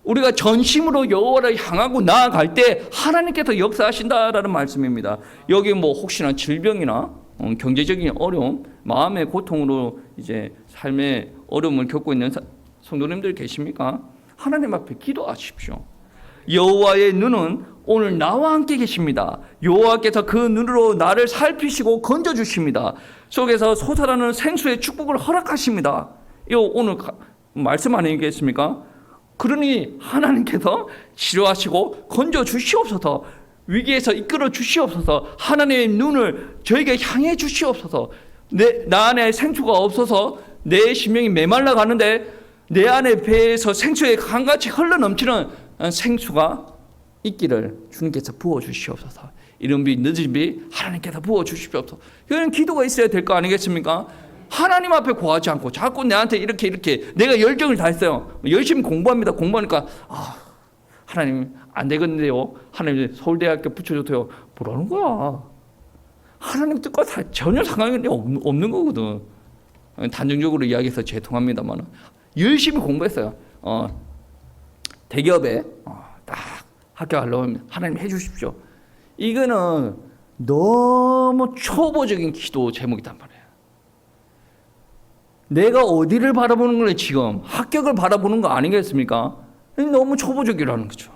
우리가 전심으로 여호와를 향하고 나아갈 때 하나님께서 역사하신다라는 말씀입니다. 여기 뭐 혹시나 질병이나 경제적인 어려움, 마음의 고통으로 이제 삶의 어려움을 겪고 있는 성도님들 계십니까? 하나님 앞에 기도하십시오. 여호와의 눈은 오늘 나와 함께 계십니다. 여호와께서 그 눈으로 나를 살피시고 건져주십니다. 속에서 솟아나는 생수의 축복을 허락하십니다. 이거 오늘 말씀 아니겠습니까? 그러니 하나님께서 치료하시고 건져주시옵소서, 위기에서 이끌어 주시옵소서, 하나님의 눈을 저에게 향해 주시옵소서. 나 안에 생수가 없어서 내 심령이 메말라 가는데 내 안에 배에서 생수의 강같이 흘러넘치는 생수가 있기를 주님께서 부어주시옵소서. 이른 비 늦은 비 하나님께서 부어주시옵소서. 이런 기도가 있어야 될 거 아니겠습니까? 하나님 앞에 구하지 않고 자꾸 내한테 이렇게 내가 열정을 다했어요. 열심히 공부합니다. 공부하니까 하나님 안 되겠는데요. 하나님 서울대학교 붙여줘도요. 뭐라는 거야. 하나님 뜻과 전혀 상관이 없는 거거든. 단정적으로 이야기해서 죄송합니다만 열심히 공부했어요. 대기업에 딱 합격하려면 하나님 해주십시오. 이거는 너무 초보적인 기도 제목이단 말이에요. 내가 어디를 바라보는 거예요? 지금 합격을 바라보는 거 아니겠습니까? 너무 초보적이라는 거죠.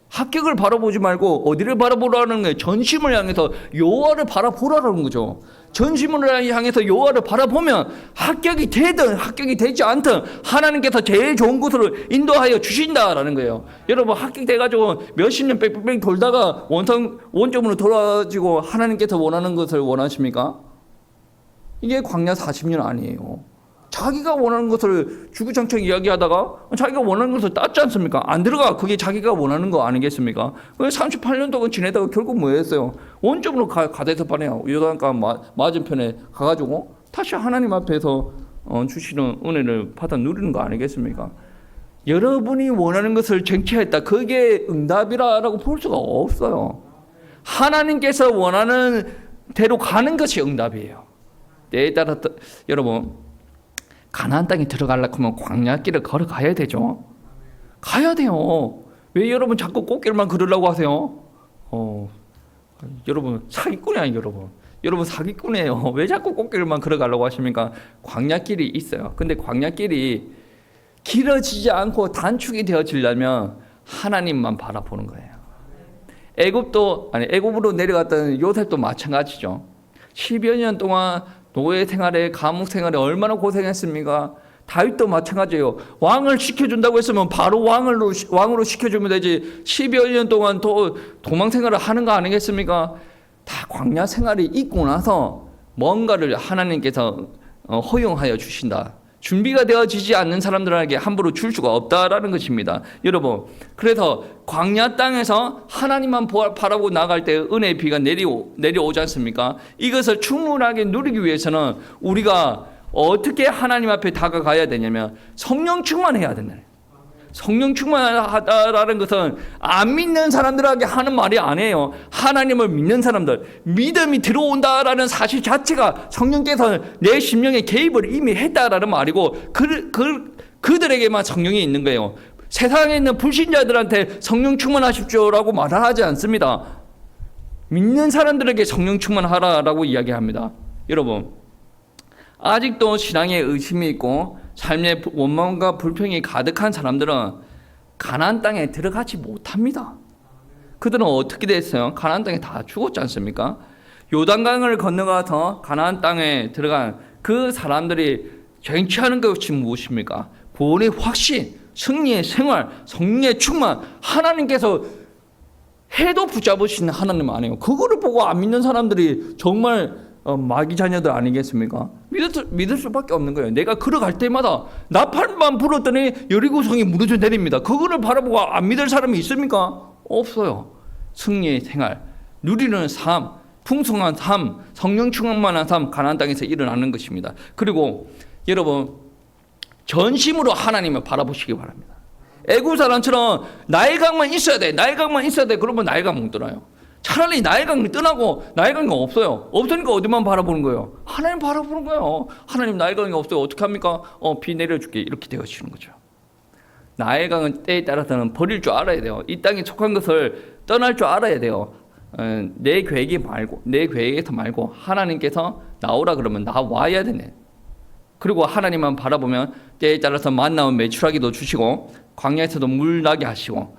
합격을 바라보지 말고 어디를 바라보라는 거예요? 전심을 향해서 여호와를 바라보라는 거죠. 전심을 향해서 여호와를 바라보면 합격이 되든 합격이 되지 않든 하나님께서 제일 좋은 곳으로 인도하여 주신다라는 거예요. 여러분 합격돼가지고 몇십 년 뺑뺑뺑 돌다가 원점으로 돌아가지고 하나님께서 원하는 것을 원하십니까? 이게 광야 40년 아니에요. 자기가 원하는 것을 주구장창 이야기하다가 자기가 원하는 것을 땄지 않습니까? 안 들어가. 그게 자기가 원하는 거 아니겠습니까? 38년 동안 지내다가 결국 뭐 했어요? 원점으로 가대서 반해요. 요단강 맞은편에 가가지고 다시 하나님 앞에서 주시는 은혜를 받아 누리는 거 아니겠습니까? 여러분이 원하는 것을 쟁취했다. 그게 응답이라고 볼 수가 없어요. 하나님께서 원하는 대로 가는 것이 응답이에요. 때에 따라 여러분 가나안 땅에 들어가려고 하면 광야길을 걸어가야 되죠. 가야 돼요. 왜 여러분 자꾸 꽃길만 걸으려고 하세요? 여러분 사기꾼이야 여러분. 여러분 사기꾼이에요. 왜 자꾸 꽃길만 걸어가려고 하십니까? 광야길이 있어요. 근데 광야길이 길어지지 않고 단축이 되어지려면 하나님만 바라보는 거예요. 애굽으로 내려갔던 요셉도 마찬가지죠. 10여 년 동안 노예 생활에 감옥 생활에 얼마나 고생했습니까? 다윗도 마찬가지예요. 왕을 시켜준다고 했으면 바로 왕으로 시켜주면 되지. 10여 년 동안 또 도망 생활을 하는 거 아니겠습니까? 다 광야 생활이 있고 나서 뭔가를 하나님께서 허용하여 주신다. 준비가 되어지지 않는 사람들에게 함부로 줄 수가 없다라는 것입니다. 여러분, 그래서 광야 땅에서 하나님만 바라보고 나갈 때 은혜의 비가 내려오지 않습니까? 이것을 충분하게 누리기 위해서는 우리가 어떻게 하나님 앞에 다가가야 되냐면 성령 충만해야 된다. 성령 충만하다라는 것은 안 믿는 사람들에게 하는 말이 아니에요. 하나님을 믿는 사람들, 믿음이 들어온다라는 사실 자체가 성령께서 내 심령에 개입을 이미 했다라는 말이고 그들에게만 성령이 있는 거예요. 세상에 있는 불신자들한테 성령 충만하십시오라고 말을 하지 않습니다. 믿는 사람들에게 성령 충만하라라고 이야기합니다. 여러분, 아직도 신앙에 의심이 있고 삶의 원망과 불평이 가득한 사람들은 가나안 땅에 들어가지 못합니다. 그들은 어떻게 됐어요? 가나안 땅에 다 죽었지 않습니까? 요단강을 건너가서 가나안 땅에 들어간 그 사람들이 쟁취하는 것이 무엇입니까? 구원의 확신, 승리의 생활, 성령의 충만, 하나님께서 해도 붙잡으시는 하나님 아니에요. 그거를 보고 안 믿는 사람들이 정말 마귀 자녀들 아니겠습니까? 믿을 수밖에 없는 거예요. 내가 걸어갈 때마다 나팔만 불었더니 여리고성이 무너져 내립니다. 그거를 바라보고 안 믿을 사람이 있습니까? 없어요. 승리의 생활, 누리는 삶, 풍성한 삶, 성령 충만한 삶, 가나안 땅에서 일어나는 것입니다. 그리고 여러분 전심으로 하나님을 바라보시기 바랍니다. 애굽 사람처럼 나의 강만 있어야 돼. 나의 강만 있어야 돼. 그러면 나의 강 못 떠나요. 차라리 나의 강을 떠나고 나의 강이 없어요. 없으니까 어디만 바라보는 거예요? 하나님 바라보는 거예요. 하나님 나의 강이 없어요. 어떻게 합니까? 비 내려줄게. 이렇게 되어지는 거죠. 나의 강은 때에 따라서는 버릴 줄 알아야 돼요. 이 땅에 속한 것을 떠날 줄 알아야 돼요. 내 계획에서 말고 하나님께서 나오라 그러면 나와야 되네. 그리고 하나님만 바라보면 때에 따라서 만나면 매출하기도 주시고 광야에서도 물 나게 하시고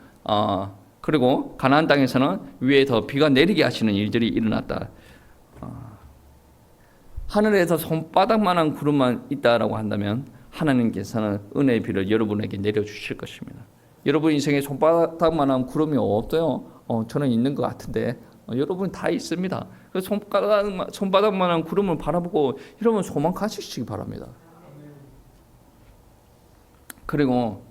그리고 가나안 땅에서는 위에서 비가 내리게 하시는 일들이 일어났다. 하늘에서 손바닥만한 구름만 있다라고 한다면 하나님께서는 은혜의 비를 여러분에게 내려주실 것입니다. 여러분 인생에 손바닥만한 구름이 없어요. 저는 있는 것 같은데 여러분 다 있습니다. 그 손바닥만한 구름을 바라보고 여러분 소망 가지시기 바랍니다. 그리고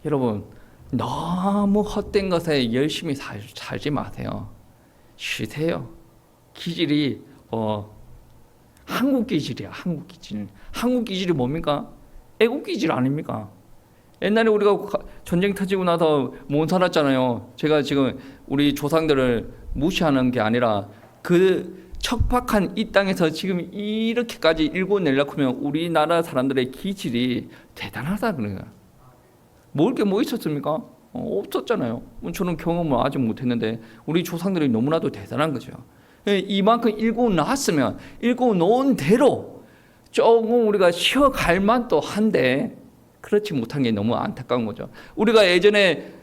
여러분 너무 헛된 것에 열심히 살지 마세요. 쉬세요. 기질이 한국 기질이야. 한국 기질. 한국 기질이 뭡니까? 애국 기질 아닙니까? 옛날에 우리가 전쟁 터지고 나서 못 살았잖아요. 제가 지금 우리 조상들을 무시하는 게 아니라 그 척박한 이 땅에서 지금 이렇게까지 일궈내려고 하면 우리나라 사람들의 기질이 대단하다 그래요. 먹을 게 뭐 있었습니까? 없었잖아요. 저는 경험을 아직 못했는데 우리 조상들이 너무나도 대단한 거죠. 이만큼 일궈놨으면 일궈놓은 대로 조금 우리가 쉬어갈 만도 한데 그렇지 못한 게 너무 안타까운 거죠. 우리가 예전에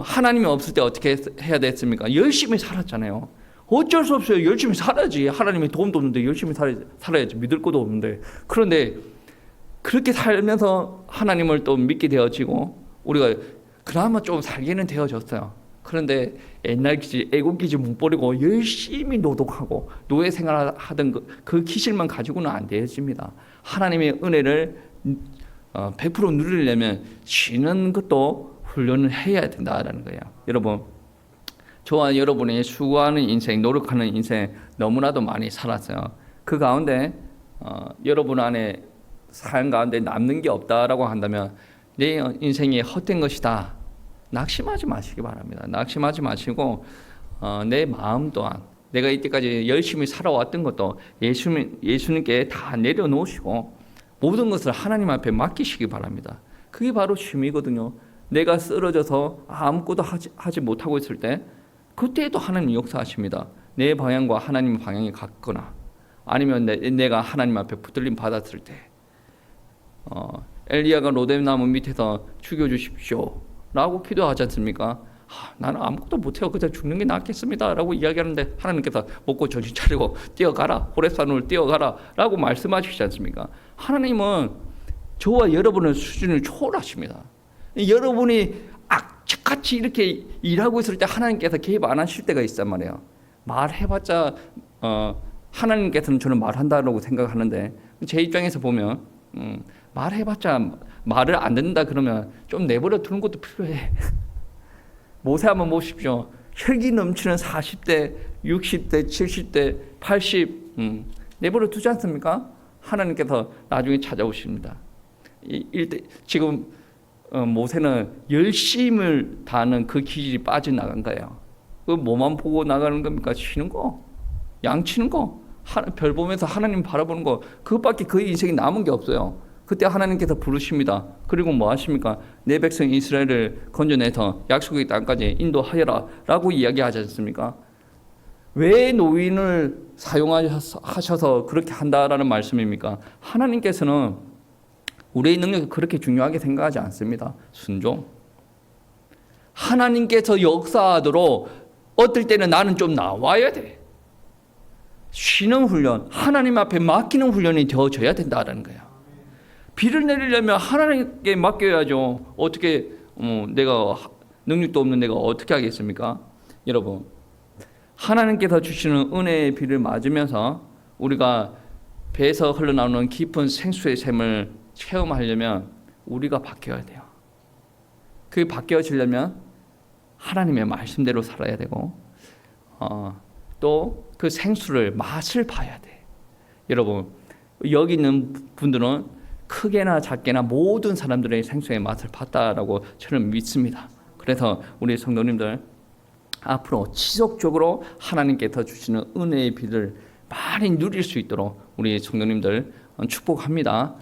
하나님이 없을 때 어떻게 해야 됐습니까? 열심히 살았잖아요. 어쩔 수 없어요. 열심히 살아야지. 하나님의 도움도 없는데 열심히 살아야지. 믿을 것도 없는데. 그런데 그렇게 살면서 하나님을 또 믿게 되어지고 우리가 그나마 좀 살기는 되어졌어요. 그런데 옛날 기질, 애국 기질 못 버리고 열심히 노동하고 노예 생활하던 그 기질만 가지고는 안 되어집니다. 하나님의 은혜를 100% 누리려면 쉬는 것도 훈련을 해야 된다는 거예요. 여러분, 저와 여러분이 수고하는 인생, 노력하는 인생 너무나도 많이 살았어요. 그 가운데 여러분 안에 삶 가운데 남는 게 없다라고 한다면 내 인생이 헛된 것이다. 낙심하지 마시기 바랍니다. 낙심하지 마시고 내 마음 또한 내가 이때까지 열심히 살아왔던 것도 예수님께 다 내려놓으시고 모든 것을 하나님 앞에 맡기시기 바랍니다. 그게 바로 쉼이거든요. 내가 쓰러져서 아무것도 하지 못하고 있을 때 그때도 하나님 역사하십니다. 내 방향과 하나님 방향이 같거나 아니면 내가 하나님 앞에 붙들림 받았을 때 엘리야가 로뎀나무 밑에서 죽여주십시오 라고 기도하지 않습니까? 나는 아무것도 못해요. 그냥 죽는 게 낫겠습니다 라고 이야기하는데 하나님께서 먹고 정신 차리고 뛰어가라, 호렙산으로 뛰어가라 라고 말씀하시지 않습니까? 하나님은 저와 여러분의 수준을 초월하십니다. 여러분이 악착같이 이렇게 일하고 있을 때 하나님께서 개입 안 하실 때가 있단 말이에요. 말해봤자 하나님께서는 저는 말한다라고 생각하는데 제 입장에서 보면 말해봤자 말을 안 듣는다 그러면 좀 내버려 두는 것도 필요해. 모세 한번 보십시오. 혈기 넘치는 40대, 60대, 70대, 80 내버려 두지 않습니까? 하나님께서 나중에 찾아오십니다. 지금 모세는 열심을 다하는 그 기질이 빠져나간 거예요. 그 뭐만 보고 나가는 겁니까? 쉬는 거, 양치는 거, 별 보면서 하나님 바라보는 거, 그것밖에 그 인생이 남은 게 없어요. 그때 하나님께서 부르십니다. 그리고 뭐 하십니까? 내 백성 이스라엘을 건져내서 약속의 땅까지 인도하여라 라고 이야기하지 않습니까? 왜 노인을 사용하셔서 그렇게 한다라는 말씀입니까? 하나님께서는 우리의 능력이 그렇게 중요하게 생각하지 않습니다. 순종. 하나님께서 역사하도록 어떨 때는 나는 좀 나와야 돼. 쉬는 훈련, 하나님 앞에 맡기는 훈련이 되어져야 된다는 거예요. 비를 내리려면 하나님께 맡겨야죠. 어떻게 내가 능력도 없는 내가 어떻게 하겠습니까? 여러분, 하나님께서 주시는 은혜의 비를 맞으면서 우리가 배에서 흘러나오는 깊은 생수의 샘을 체험하려면 우리가 바뀌어야 돼요. 그게 바뀌어지려면 하나님의 말씀대로 살아야 되고 또 그 생수를 맛을 봐야 돼. 여러분, 여기 있는 분들은 크게나 작게나 모든 사람들의 생수의 맛을 봤다라고 저는 믿습니다. 그래서 우리 성도님들 앞으로 지속적으로 하나님께서 주시는 은혜의 비를 많이 누릴 수 있도록 우리 성도님들 축복합니다.